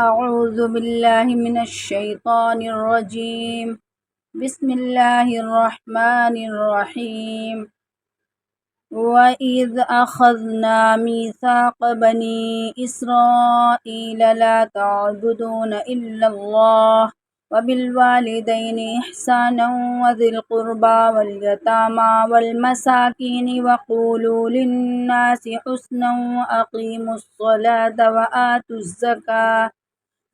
اعوذ باللہ من الشیطان الرجیم بسم اللہ الرحمن الرحیم وَإِذْ أَخَذْنَا مِيثَاقَ بَنِي إِسْرَائِيلَ لَا تَعْبُدُونَ إِلَّا اللَّهَ وَبِالْوَالِدَيْنِ إِحْسَانًا وَذِي الْقُرْبَى وَالْيَتَامَى وَالْمَسَاكِينِ وَقُولُوا لِلنَّاسِ حُسْنًا وَأَقِيمُوا الصَّلَاةَ وَآتُوا الزَّكَاةَ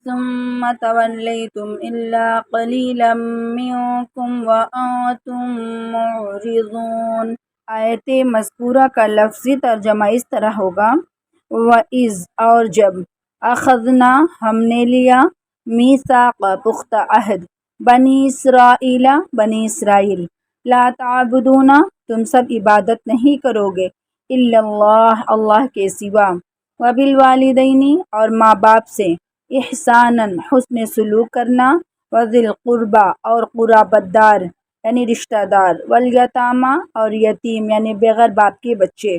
ثم توليتم إلا قليلا منكم وأنتم معرضون۔ آیت مذکورہ کا لفظی ترجمہ اس طرح ہوگا: وَإِذْ اور جب، اخذنا ہم نے لیا، میثاق پختہ عہد، بنی اسرائیل بنی اسرائیل، لا تعبدون تم سب عبادت نہیں کرو گے، الا اللہ اللہ کے سوا، وبالوالدین اور ماں باپ سے، احساناً حسن سلوک کرنا، وذی القربیٰ اور قرابت دار یعنی رشتہ دار، والیتامى اور یتیم یعنی بغیر باپ کے بچے،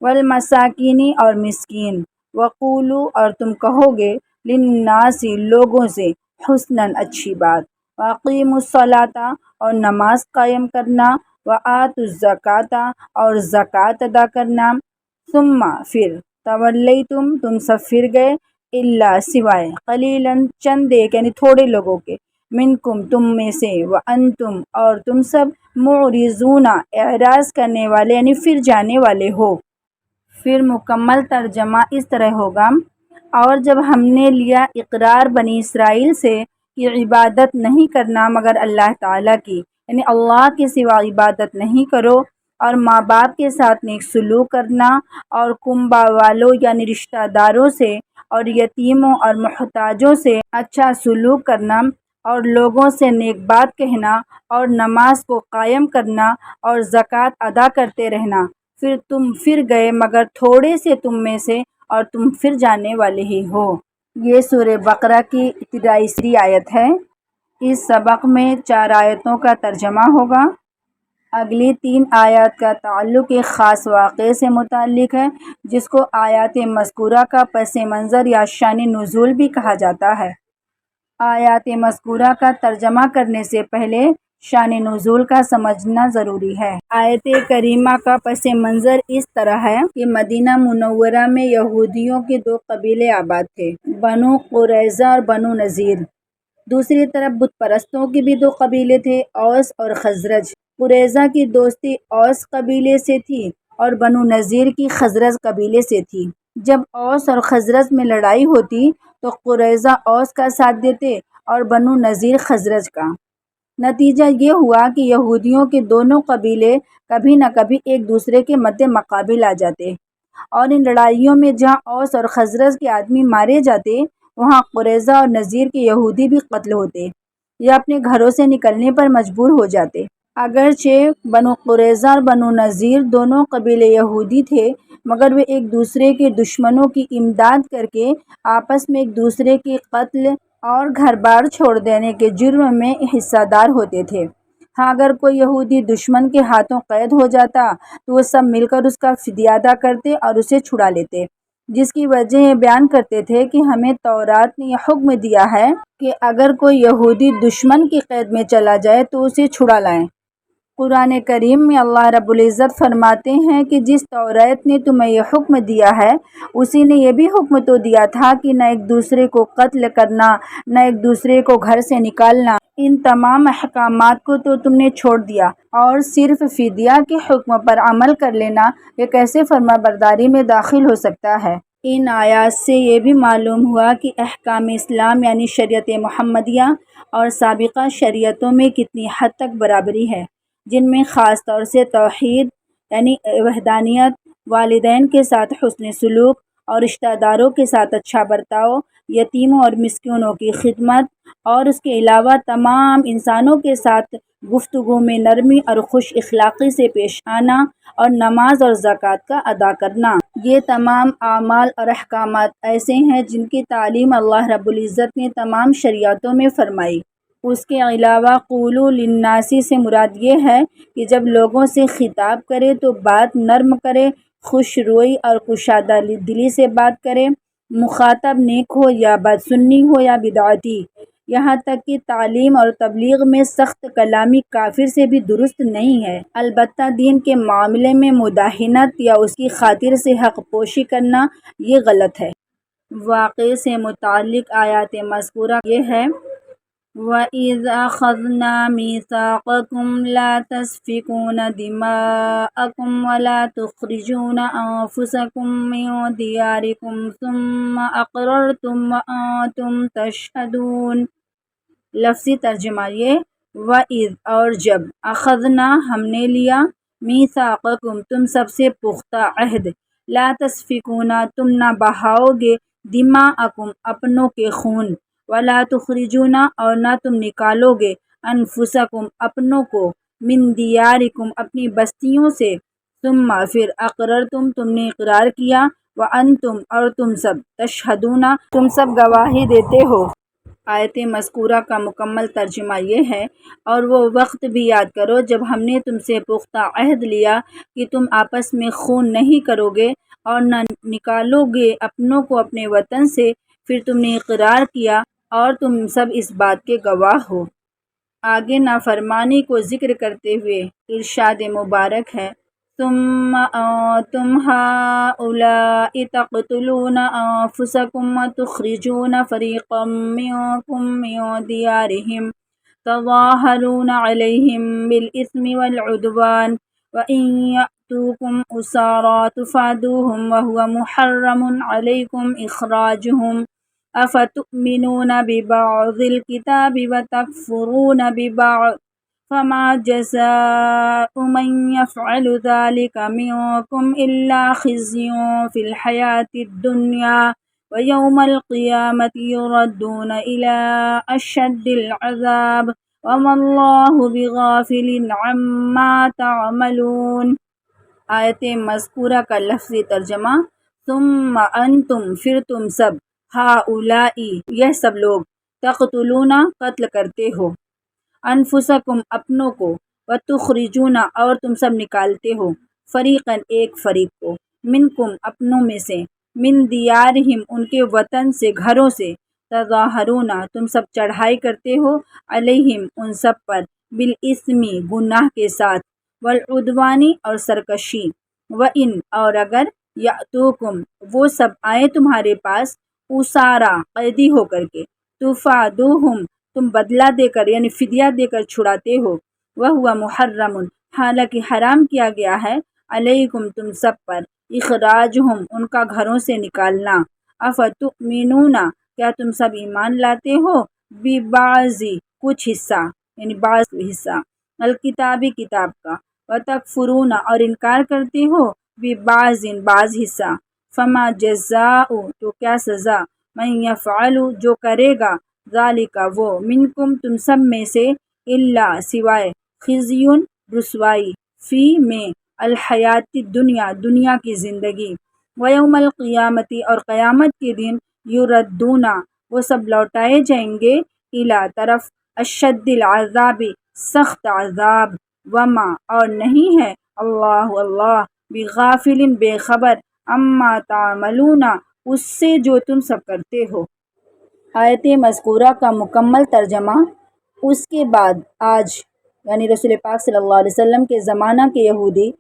والمساکین اور مسکین، وقولوا اور تم کہو گے، للناس لوگوں سے، حسناً اچھی بات، واقیموا الصلاۃ اور نماز قائم کرنا، وآتوا الزکاۃ اور زکوٰۃ ادا کرنا، ثم پھر، تولیتم تم سب پھر گئے، الا سوائے، قلیلاً چند ایک یعنی تھوڑے لوگوں کے، منکم تم میں سے، وانتم اور تم سب، معرضون اعراض کرنے والے یعنی پھر جانے والے ہو۔ پھر مکمل ترجمہ اس طرح ہوگا: اور جب ہم نے لیا اقرار بنی اسرائیل سے کہ عبادت نہیں کرنا مگر اللہ تعالیٰ کی، یعنی اللہ کے سوا عبادت نہیں کرو، اور ماں باپ کے ساتھ نیک سلوک کرنا، اور کنبہ والوں یعنی رشتہ داروں سے، اور یتیموں اور محتاجوں سے اچھا سلوک کرنا، اور لوگوں سے نیک بات کہنا، اور نماز کو قائم کرنا، اور زکوٰۃ ادا کرتے رہنا، پھر تم پھر گئے مگر تھوڑے سے تم میں سے، اور تم پھر جانے والے ہی ہو۔ یہ سورہ بقرہ کی ابتدائی آیت ہے۔ اس سبق میں 4 آیتوں کا ترجمہ ہوگا۔ اگلی 3 آیات کا تعلق ایک خاص واقعے سے متعلق ہے جس کو آیات مذکورہ کا پس منظر یا شان نزول بھی کہا جاتا ہے۔ آیات مذکورہ کا ترجمہ کرنے سے پہلے شان نزول کا سمجھنا ضروری ہے۔ آیت کریمہ کا پس منظر اس طرح ہے کہ مدینہ منورہ میں یہودیوں کے 2 قبیلے آباد تھے، بنو قریظہ اور بنو نذیر۔ دوسری طرف بت پرستوں کے بھی 2 قبیلے تھے، اوس اور خزرج۔ قریظہ کی دوستی اوس قبیلے سے تھی اور بنو نذیر کی خزرج قبیلے سے تھی۔ جب اوس اور خزرج میں لڑائی ہوتی تو قریظہ اوس کا ساتھ دیتے اور بنو نذیر خزرج کا۔ نتیجہ یہ ہوا کہ یہودیوں کے دونوں قبیلے کبھی نہ کبھی ایک دوسرے کے مد مقابل آ جاتے، اور ان لڑائیوں میں جہاں اوس اور خزرج کے آدمی مارے جاتے، وہاں قریظہ اور نذیر کے یہودی بھی قتل ہوتے یا اپنے گھروں سے نکلنے پر مجبور ہو جاتے۔ اگرچہ بنو قریظہ اور بنو نذیر دونوں قبیلے یہودی تھے، مگر وہ ایک دوسرے کے دشمنوں کی امداد کر کے آپس میں ایک دوسرے کے قتل اور گھر بار چھوڑ دینے کے جرم میں حصہ دار ہوتے تھے۔ ہاں، اگر کوئی یہودی دشمن کے ہاتھوں قید ہو جاتا تو وہ سب مل کر اس کا فدیہ ادا کرتے اور اسے چھڑا لیتے، جس کی وجہ یہ بیان کرتے تھے کہ ہمیں تورات نے یہ حکم دیا ہے کہ اگر کوئی یہودی دشمن کی قید میں چلا جائے تو اسے چھڑا لائیں۔ قرآن کریم میں اللہ رب العزت فرماتے ہیں کہ جس تورات نے تمہیں یہ حکم دیا ہے، اسی نے یہ بھی حکم تو دیا تھا کہ نہ ایک دوسرے کو قتل کرنا، نہ ایک دوسرے کو گھر سے نکالنا۔ ان تمام احکامات کو تو تم نے چھوڑ دیا اور صرف فدیہ کے حکم پر عمل کر لینا، یہ کیسے فرما برداری میں داخل ہو سکتا ہے؟ ان آیات سے یہ بھی معلوم ہوا کہ احکام اسلام یعنی شریعت محمدیہ اور سابقہ شریعتوں میں کتنی حد تک برابری ہے، جن میں خاص طور سے توحید یعنی وحدانیت، والدین کے ساتھ حسن سلوک اور رشتہ داروں کے ساتھ اچھا برتاؤ، یتیموں اور مسکینوں کی خدمت، اور اس کے علاوہ تمام انسانوں کے ساتھ گفتگو میں نرمی اور خوش اخلاقی سے پیش آنا، اور نماز اور زکوٰۃ کا ادا کرنا۔ یہ تمام اعمال اور احکامات ایسے ہیں جن کی تعلیم اللہ رب العزت نے تمام شریعتوں میں فرمائی۔ اس کے علاوہ قولوا للناس سے مراد یہ ہے کہ جب لوگوں سے خطاب کرے تو بات نرم کرے، خوش روئی اور کشادہ دلی سے بات کرے، مخاطب نیک ہو یا بد، سنی ہو یا بدعتی، یہاں تک کہ تعلیم اور تبلیغ میں سخت کلامی کافر سے بھی درست نہیں ہے۔ البتہ دین کے معاملے میں مداہنت یا اس کی خاطر سے حق پوشی کرنا یہ غلط ہے۔ واقعے سے متعلق آیات مذکورہ یہ ہے: وَإِذْ أَخَذْنَا مِيثَاقَكُمْ لَا تَسْفِكُونَ دِمَاءَكُمْ وَلَا تُخْرِجُونَ أَنفُسَكُم مِّن دِيَارِكُمْ ثُمَّ أَقْرَرْتُمْ وَأَنتُمْ تَشْهَدُونَ۔ لفظی ترجمہ یہ: وَإِذْ اور جب، أَخَذْنَا ہم نے لیا، مِيثَاقَكُمْ تم سب سے پختہ عہد، لَا تَسْفِكُونَ تم نہ بہاؤ گے، دِمَاءَكُمْ اپنوں کے خون، وَلَا تُخْرِجُونَ اور نہ تم نکالو گے، أَنفُسَكُمْ اپنوں کو، مِن دِيَارِكُمْ اپنی بستیوں سے، ثم پھر اقررتم تم نے اقرار کیا، وَأَنتُمْ اور تم سب، تشہدون تم سب گواہی دیتے ہو۔ آیت مذکورہ کا مکمل ترجمہ یہ ہے: اور وہ وقت بھی یاد کرو جب ہم نے تم سے پختہ عہد لیا کہ تم آپس میں خون نہیں کرو گے اور نہ نکالو گے اپنوں کو اپنے وطن سے، پھر تم نے اقرار کیا اور تم سب اس بات کے گواہ ہو۔ آگے نافرمانی کو ذکر کرتے ہوئے ارشاد مبارک ہے: ثم أنتم هؤلاء تقتلون أنفسكم وتخرجون فريقا منكم من ديارهم تظاهرون عليهم بالإثم والعدوان وإن يأتوكم أسارى تفادوهم وهو محرم عليكم إخراجهم أفتؤمنون ببعض الكتاب وتكفرون ببعض فما جزاء من يفعل ذلك منكم إلا خزي في الحياة الدنيا ويوم القيامة يردون إلى أشد العذاب وما الله بغافل عما تعملون۔ آیت مذکورہ کا لفظی ترجمہ: ثم انتم پھر تم سب، ہؤلاء یہ سب لوگ، تقتلون قتل کرتے ہو، انفسکم اپنوں کو، وتخرجون اور تم سب نکالتے ہو، فریقاً ایک فریق کو، منکم اپنوں میں سے، من دیارہم ان کے وطن سے، گھروں سے، تظاہرون تم سب چڑھائی کرتے ہو، علیہم ان سب پر، بالاسم گناہ کے ساتھ، والعدوانی اور سرکشی، وَإِنْ اور اگر، یأتوکم وہ سب آئیں تمہارے پاس، اسارا قیدی ہو کر کے، تفادوہم تم بدلہ دے کر یعنی فدیہ دے کر چھڑاتے ہو، وہو محرم حالانکہ حرام کیا گیا ہے، علیکم تم سب پر، اخراجہم ان کا گھروں سے نکالنا، افتؤمنون کیا تم سب ایمان لاتے ہو، ببعض کچھ حصہ یعنی بعض حصہ، الکتابی کتاب کا، وتکفرون اور انکار کرتے ہو، ببعض بعض حصہ، فما جزاء تو کیا سزا، من یفعل جو کرے گا، ذالک وہ، منکم تم سب میں سے، الا سوائے، خزیٌ رسوائی، فی میں، الحیات الدنیا دنیا کی زندگی، ویوم القیامت اور قیامت کے دن، یردون وہ سب لوٹائے جائیں گے، الی طرف، اشد العذاب سخت عذاب، وما اور نہیں ہے، اللہ بغافل بے خبر، عما تعملون اس سے جو تم سب کرتے ہو۔ آیت مذکورہ کا مکمل ترجمہ: اس کے بعد آج یعنی رسول پاک صلی اللہ علیہ وسلم کے زمانہ کے یہودی،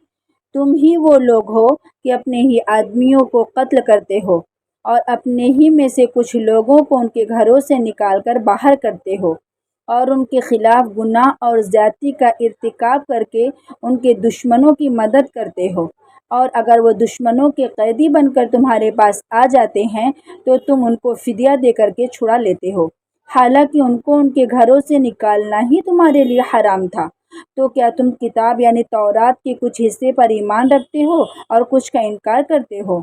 تم ہی وہ لوگ ہو کہ اپنے ہی آدمیوں کو قتل کرتے ہو اور اپنے ہی میں سے کچھ لوگوں کو ان کے گھروں سے نکال کر باہر کرتے ہو اور ان کے خلاف گناہ اور زیادتی کا ارتکاب کر کے ان کے دشمنوں کی مدد کرتے ہو، اور اگر وہ دشمنوں کے قیدی بن کر تمہارے پاس آ جاتے ہیں تو تم ان کو فدیہ دے کر کے چھڑا لیتے ہو، حالانکہ ان کو ان کے گھروں سے نکالنا ہی تمہارے لیے حرام تھا۔ تو کیا تم کتاب یعنی تورات کے کچھ حصے پر ایمان رکھتے ہو اور کچھ کا انکار کرتے ہو؟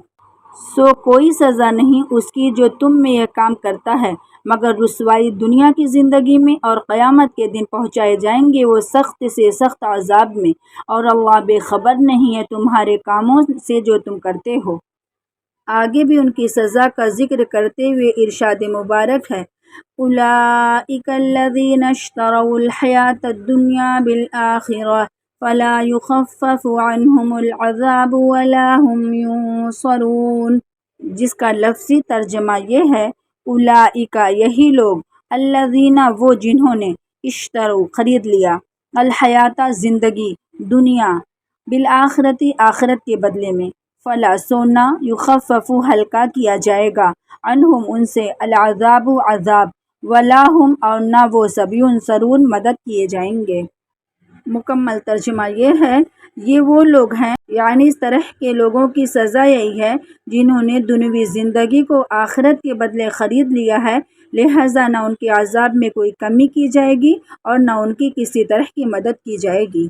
سو کوئی سزا نہیں اس کی جو تم میں یہ کام کرتا ہے مگر رسوائی دنیا کی زندگی میں، اور قیامت کے دن پہنچائے جائیں گے وہ سخت سے سخت عذاب میں، اور اللہ بے خبر نہیں ہے تمہارے کاموں سے جو تم کرتے ہو۔ آگے بھی ان کی سزا کا ذکر کرتے ہوئے ارشاد مبارک ہے: اولئک الذین اشتروا الحیاۃ الدنیا بالآخرۃ فلا یخفف عنہم العذاب ولا هم ینصرون۔ جس کا لفظی ترجمہ یہ ہے اولئک یہی لوگ، الذین وہ جنہوں نے اشتروا خرید لیا، الحیات زندگی دنیا، بالآخرتی آخرت کے بدلے میں، فلا سونا یخفف ہلکا کیا جائے گا، عنہم ان سے، العذاب عذاب، ولا ہم اور نہ وہ سب ینصرون مدد کیے جائیں گے۔ مکمل ترجمہ یہ ہے، یہ وہ لوگ ہیں، یعنی اس طرح کے لوگوں کی سزا یہی ہے جنہوں نے دنیوی زندگی کو آخرت کے بدلے خرید لیا ہے، لہٰذا نہ ان کے عذاب میں کوئی کمی کی جائے گی اور نہ ان کی کسی طرح کی مدد کی جائے گی۔